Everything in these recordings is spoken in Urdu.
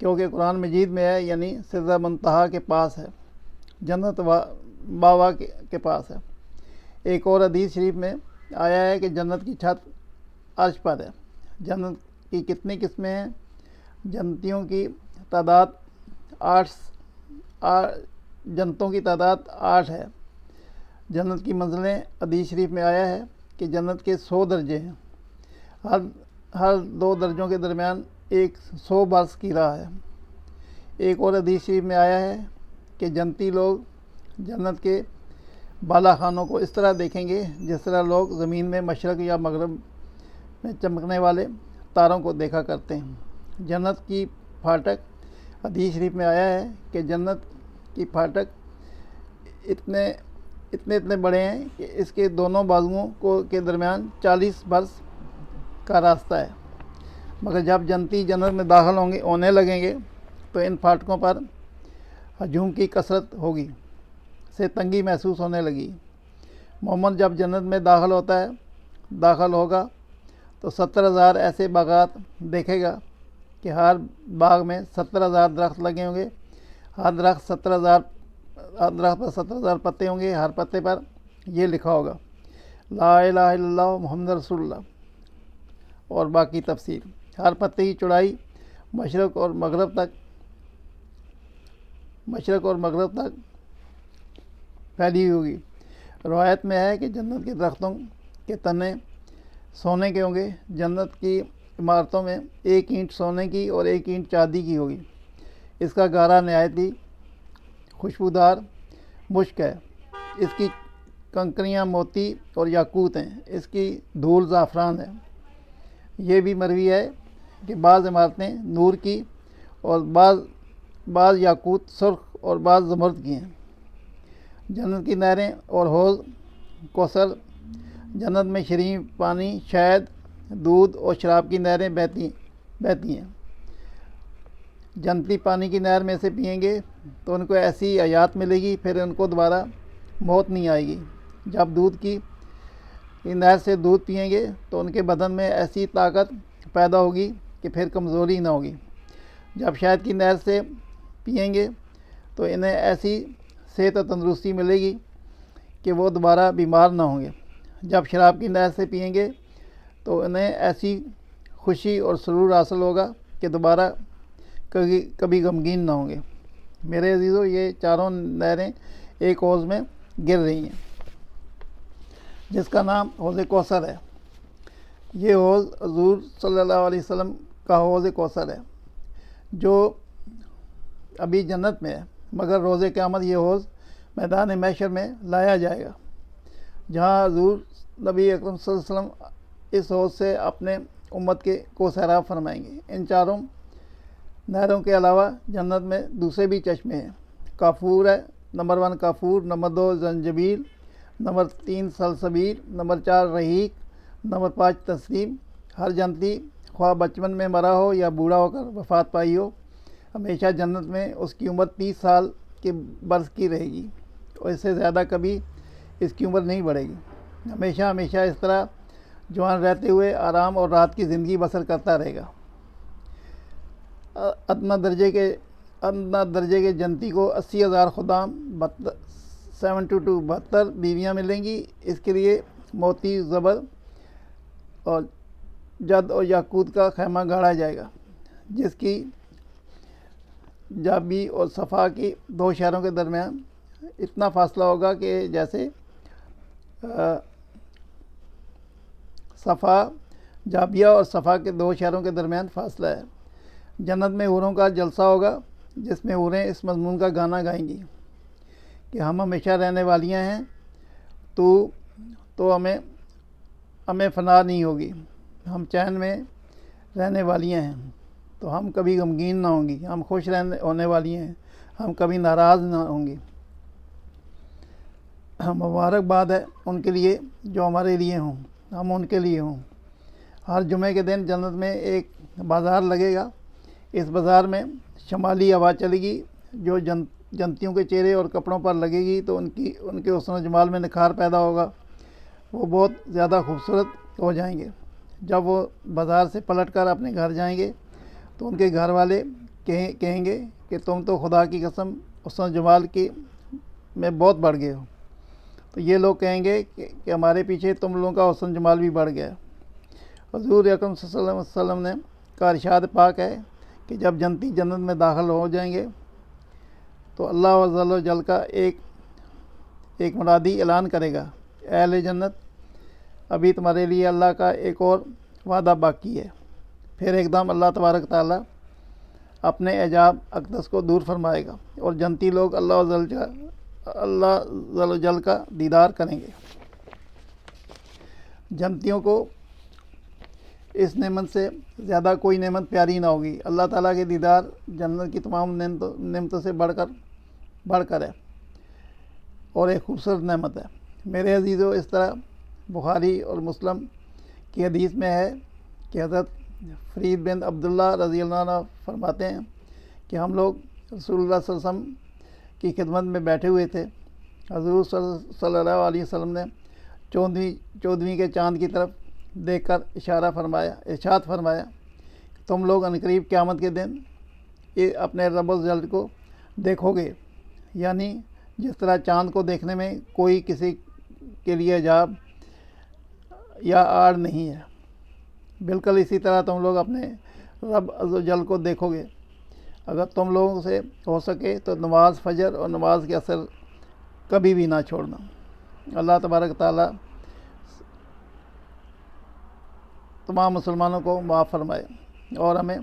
کیونکہ قرآن مجید میں ہے، یعنی سدرہ منتہا کے پاس ہے، جنت باوا کے پاس ہے۔ ایک اور حدیث شریف میں آیا ہے کہ جنت کی چھت عرش پر ہے۔ جنت کی کتنی قسمیں ہیں؟ جنتوں کی تعداد 8 ہے۔ جنت کی منزلیں حدیث شریف میں آیا ہے کہ جنت کے 100 درجے ہیں، ہر 2 درجوں کے درمیان 100 برس کی راہ ہے۔ ایک اور حدیث شریف میں آیا ہے کہ جنتی لوگ جنت کے بالا خانوں کو اس طرح دیکھیں گے جس طرح لوگ زمین میں مشرق یا مغرب میں چمکنے والے تاروں کو دیکھا کرتے ہیں۔ جنت کی پھاٹک، حدیث شریف میں آیا ہے کہ جنت کی پھاٹک اتنے بڑے ہیں کہ اس کے دونوں بازوؤں کے درمیان 40 برس کا راستہ ہے۔ مگر جب جنتی جنت میں داخل ہونے لگیں گے تو ان پھاٹکوں پر ہجوم کی کثرت سے تنگی محسوس ہونے لگی۔ مومن جب جنت میں داخل ہوگا تو 70,000 ایسے باغات دیکھے گا کہ ہر باغ میں 70,000 درخت لگے ہوں گے، ہر درخت پر 70,000 پتے ہوں گے، ہر پتے پر یہ لکھا ہوگا لا الہ الا اللہ محمد رسول اللہ، اور باقی تفصیل۔ ہر پتے کی چوڑائی مشرق اور مغرب تک پھیلی ہوگی۔ روایت میں ہے کہ جنت کے درختوں کے تنے سونے کے ہوں گے۔ جنت کی عمارتوں میں 1 اینٹ سونے کی اور 1 اینٹ چاندی کی ہوگی۔ اس کا گارا نہایت ہی خوشبودار مشک ہے۔ اس کی کنکریاں موتی اور یاقوت ہیں، اس کی دھول زعفران ہے۔ یہ بھی مروی ہے کہ بعض عمارتیں نور کی اور بعض یاقوت سرخ اور بعض زمرد کی ہیں۔ جنت کی نہریں اور حوض کوثر، جنت میں شیریں پانی، شہد، دودھ اور شراب کی نہریں بہتی ہیں۔ جنتی پانی کی نہر میں سے پئیں گے تو ان کو ایسی حیات ملے گی، پھر ان کو دوبارہ موت نہیں آئے گی۔ جب دودھ کی نہر سے دودھ پئیں گے تو ان کے بدن میں ایسی طاقت پیدا ہوگی کہ پھر کمزوری نہ ہوگی۔ جب شہد کی نہر سے پئیں گے تو انہیں ایسی صحت و تندرستی ملے گی کہ وہ دوبارہ بیمار نہ ہوں گے۔ جب شراب کی نہر سے پئیں گے تو انہیں ایسی خوشی اور سرور حاصل ہوگا کہ دوبارہ کبھی غمگین نہ ہوں گے۔ میرے عزیزو، یہ چاروں نہریں ایک حوض میں گر رہی ہیں جس کا نام حوض کوثر ہے۔ یہ حوض حضور صلی اللہ علیہ وسلم کا حوض کوثر ہے جو ابھی جنت میں ہے، مگر روز قیامت یہ حوض میدان محشر میں لایا جائے گا، جہاں حضور نبی اکرم صلی اللہ علیہ وسلم اس حوض سے اپنے امت کو سیراب فرمائیں گے۔ ان چاروں نہروں کے علاوہ جنت میں دوسرے بھی چشمے ہیں۔ کافور ہے، نمبر 1 کافور، نمبر 2 زنجبیل، نمبر 3 سلسبیل، نمبر 4 رحیق، نمبر 5 تسلیم۔ ہر جنتی خواہ بچپن میں مرا ہو یا بوڑھا ہو کر وفات پائی ہو، ہمیشہ جنت میں اس کی عمر 30 سال کے برس کی رہے گی، اور اس سے زیادہ کبھی اس کی عمر نہیں بڑھے گی۔ ہمیشہ اس طرح جوان رہتے ہوئے آرام اور راحت کی زندگی بسر کرتا رہے گا۔ ادنیٰ درجے کے جنتی کو 80,000 خدام، 72 بیویاں ملیں گی۔ اس کے لیے موتی، زبر اور جد اور یاقوت کا خیمہ گاڑا جائے گا، جس کی جابی اور صفا کی 2 شہروں کے درمیان اتنا فاصلہ ہوگا کہ جیسے جابیہ اور صفا کے 2 شہروں کے درمیان فاصلہ ہے۔ جنت میں حوروں کا جلسہ ہوگا جس میں حوریں اس مضمون کا گانا گائیں گی کہ ہم ہمیشہ رہنے والیاں ہیں، تو ہمیں فنا نہیں ہوگی، ہم چین میں رہنے والیاں ہیں، تو ہم کبھی غمگین نہ ہوں گی، ہم خوش ہونے والی ہیں، ہم کبھی ناراض نہ ہوں گی۔ مبارکباد ہے ان کے لیے جو ہمارے لیے ہوں، ہم ان کے لیے ہوں۔ ہر جمعے کے دن جنت میں ایک بازار لگے گا۔ اس بازار میں شمالی ہوا چلے گی جو جنتیوں کے چہرے اور کپڑوں پر لگے گی تو ان کے حسن و جمال میں نکھار پیدا ہوگا، وہ بہت زیادہ خوبصورت ہو جائیں گے۔ جب وہ بازار سے پلٹ کر اپنے گھر جائیں گے تو ان کے گھر والے کہیں گے کہ تم تو خدا کی قسم حسن جمال کی میں بہت بڑھ گئے ہو. تو یہ لوگ کہیں گے کہ ہمارے پیچھے تم لوگوں کا حسن جمال بھی بڑھ گیا. حضور اکرم صلی اللہ علیہ وسلم نے کا ارشاد پاک ہے کہ جب جنتی جنت میں داخل ہو جائیں گے تو اللہ عز و جل کا ایک منادی اعلان کرے گا، اے اہل جنت، ابھی تمہارے لیے اللہ کا ایک اور وعدہ باقی ہے. پھر ایک دم اللہ تبارک تعالیٰ اپنے اعجاب اقدس کو دور فرمائے گا اور جنتی لوگ اللہ عز و جل کا دیدار کریں گے. جنتیوں کو اس نعمت سے زیادہ کوئی نعمت پیاری نہ ہوگی. اللہ تعالیٰ کے دیدار جنت کی تمام نعمتوں سے بڑھ کر ہے اور ایک خوبصورت نعمت ہے. میرے عزیزو، اس طرح بخاری اور مسلم کی حدیث میں ہے کہ حضرت فرید بن عبداللہ رضی اللہ عنہ فرماتے ہیں کہ ہم لوگ رسول اللہ صلی اللہ علیہ وسلم کی خدمت میں بیٹھے ہوئے تھے. حضور صلی اللہ علیہ وسلم نے چودھویں کے چاند کی طرف دیکھ کر ارشاد فرمایا کہ تم لوگ عنقریب قیامت کے دن اپنے رب الجل کو دیکھو گے. یعنی جس طرح چاند کو دیکھنے میں کوئی کسی کے لیے عجاب یا آڑ نہیں ہے، بالکل اسی طرح تم لوگ اپنے رب عز و جل کو دیکھو گے. اگر تم لوگوں سے ہو سکے تو نماز فجر اور نماز کے اثر کبھی بھی نہ چھوڑنا. اللہ تبارک تعالیٰ تمام مسلمانوں کو معاف فرمائے اور ہمیں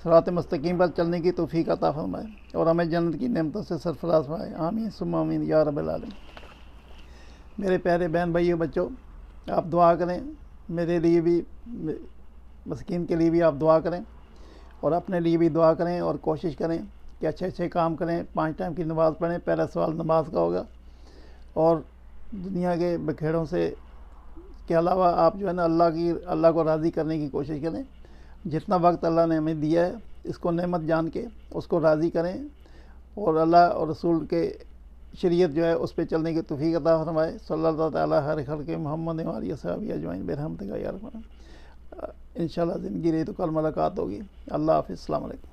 صراط مستقیم پر چلنے کی توفیق عطا فرمائے اور ہمیں جنت کی نعمتوں سے سرفراز فرمائے. آمین ثم آمین یا رب العالمین. میرے پیارے بہن بھائیو بچوں، آپ دعا کریں، میرے لیے بھی، مسکین کے لیے بھی آپ دعا کریں اور اپنے لیے بھی دعا کریں اور کوشش کریں کہ اچھے کام کریں. 5 ٹائم کی نماز پڑھیں. پہلا سوال نماز کا ہوگا. اور دنیا کے بکھیڑوں سے کے علاوہ آپ جو ہے نا اللہ کو راضی کرنے کی کوشش کریں. جتنا وقت اللہ نے ہمیں دیا ہے اس کو نعمت جان کے اس کو راضی کریں اور اللہ اور رسول کے شریعت جو ہے اس پہ چلنے کی توفیق عطا فرمائے. صلی اللہ تعالیٰ ہر خلق محمد و صحابہ اجمعین برحمتک یا رب. انشاءاللہ زندگی رہی تو کل ملاقات ہوگی. اللہ حافظ. السلام علیکم.